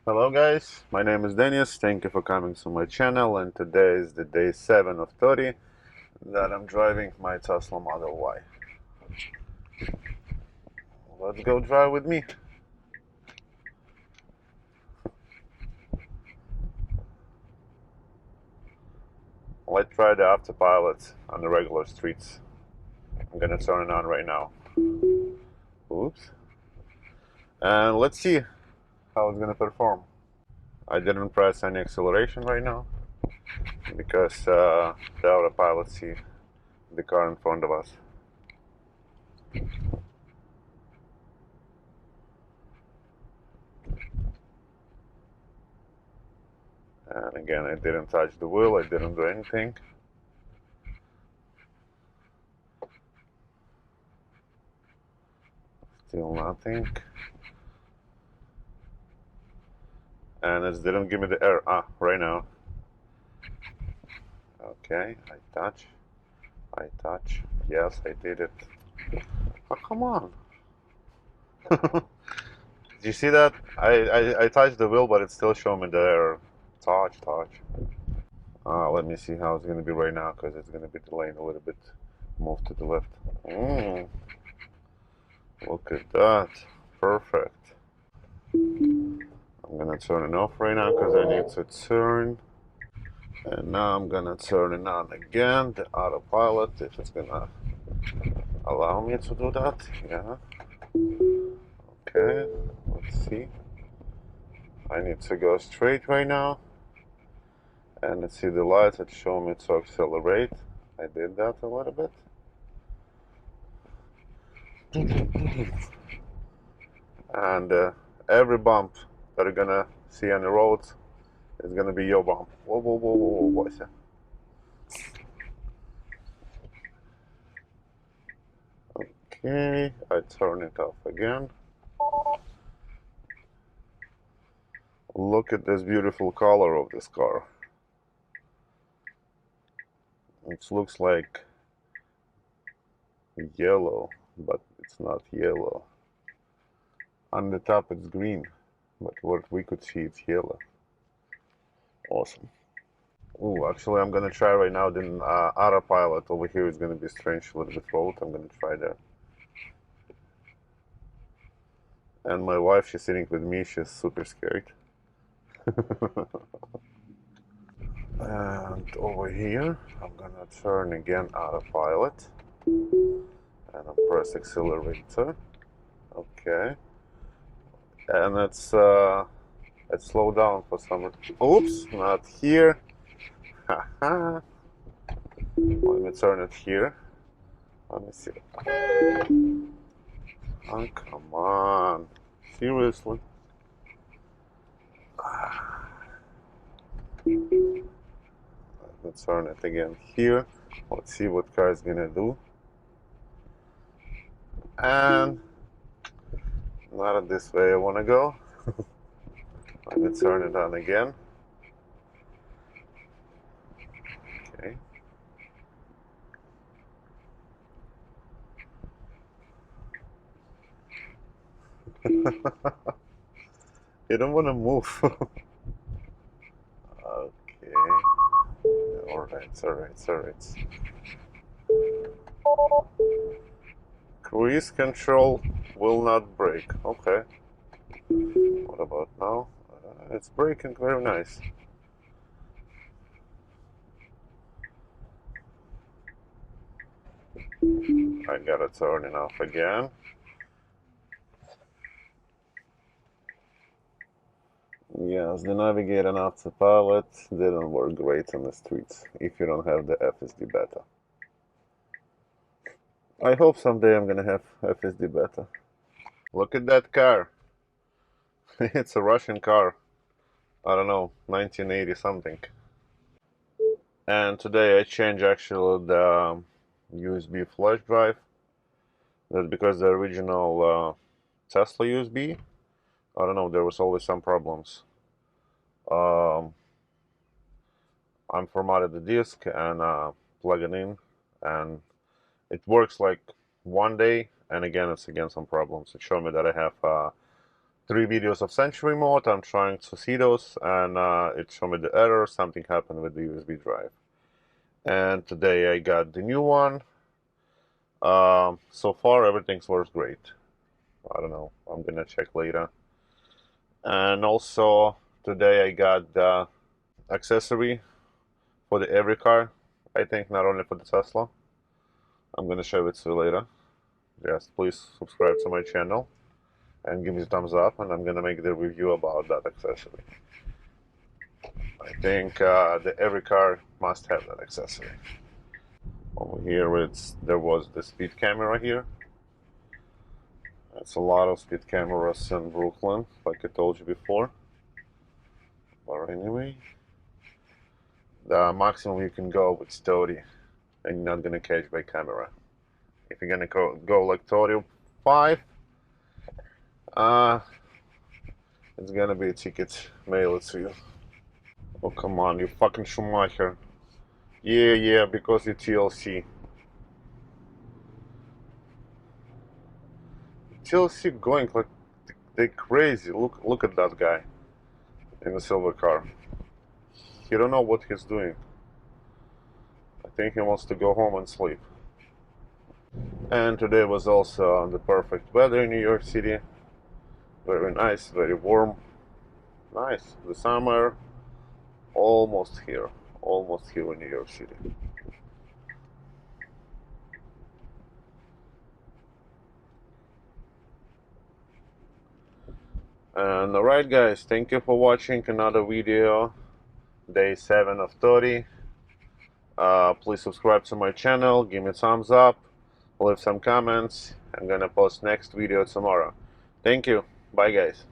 Hello guys, my name is Dennis. Thank you for coming to my channel, and today is the day 7 of 30 that I'm driving my Tesla Model Y. Let's go drive with me. Let's try the Autopilot on the regular streets. I'm gonna turn it on right now. Oops. And let's see how it's gonna perform. I didn't press any acceleration right now because the Autopilot see the car in front of us. And again, I didn't touch the wheel, I didn't do anything. Still nothing. And it didn't give me the error. Right now. Okay, I touch. Yes, I did it. Oh, come on. Did you see that? I touched the wheel, but it still showed me the error. Touch. Let me see how it's going to be right now, because it's going to be delayed a little bit. Move to the left. Look at that. Perfect. I'm going to turn it off right now, because I need to turn. And now I'm going to turn it on again, the autopilot, if it's going to allow me to do that. Yeah. Okay, let's see. I need to go straight right now. And let's see the lights that show me to accelerate. I did that a little bit. And every bump that you're gonna see on the roads is gonna be your bump. Whoa, boys. Okay, I turn it off again. Look at this beautiful color of this car. It looks like yellow, but it's not yellow. On the top it's green, but what we could see it's yellow. Awesome. Oh, actually I'm gonna try right now the autopilot over here is gonna be strange, a little bit rolled. I'm gonna try that. And my wife, she's sitting with me, she's super scared. And over here, I'm gonna turn again autopilot. And I press accelerator. Okay. And it's slowed down for some reason. Oops, not here. Haha. Let me turn it here. Let me see. Oh, come on. Seriously. Let's turn it again here. Let's see what car is gonna do. And not this way I wanna go. Let me turn it on again. Okay. You don't wanna move. Okay. Alright. Cruise control will not brake. Okay. What about now? It's braking very nice. I gotta turn it off again. Yes, the Navigator and Autopilot didn't work great on the streets if you don't have the FSD beta. I hope someday I'm gonna have FSD beta. Look at that car. It's a Russian car. I don't know, 1980 something. And today I changed actually the USB flash drive. That's because the original Tesla USB, I don't know, there was always some problems. Um, I'm formatted the disk and plug it in, and it works like one day, and again it's again some problems. It showed me that I have 3 videos of Century mode. I'm trying to see those, and it showed me the error. Something happened with the USB drive. And today I got the new one. So far everything works great. I don't know, I'm gonna check later. And also today I got the accessory for the every car. I think not only for the Tesla. I'm gonna show it to you later. Just please subscribe to my channel and give me a thumbs up, and I'm gonna make the review about that accessory. I think the every car must have that accessory. Over here there was the speed camera here. That's a lot of speed cameras in Brooklyn, like I told you before. But anyway, the maximum you can go with 30, and you're not gonna catch by camera. If you're gonna go like 35, it's gonna be a ticket mailed to you. Oh come on, you fucking Schumacher. Yeah, because you TLC. TLC going like they crazy. Look at that guy in the silver car. He don't know what he's doing. I think he wants to go home and sleep. And today was also the perfect weather in New York City. Very nice, very warm. Nice. The summer almost here in New York City. And alright guys, thank you for watching another video, day 7 of 30. Please subscribe to my channel, give me a thumbs up, leave some comments. I'm gonna post next video tomorrow. Thank you, bye guys.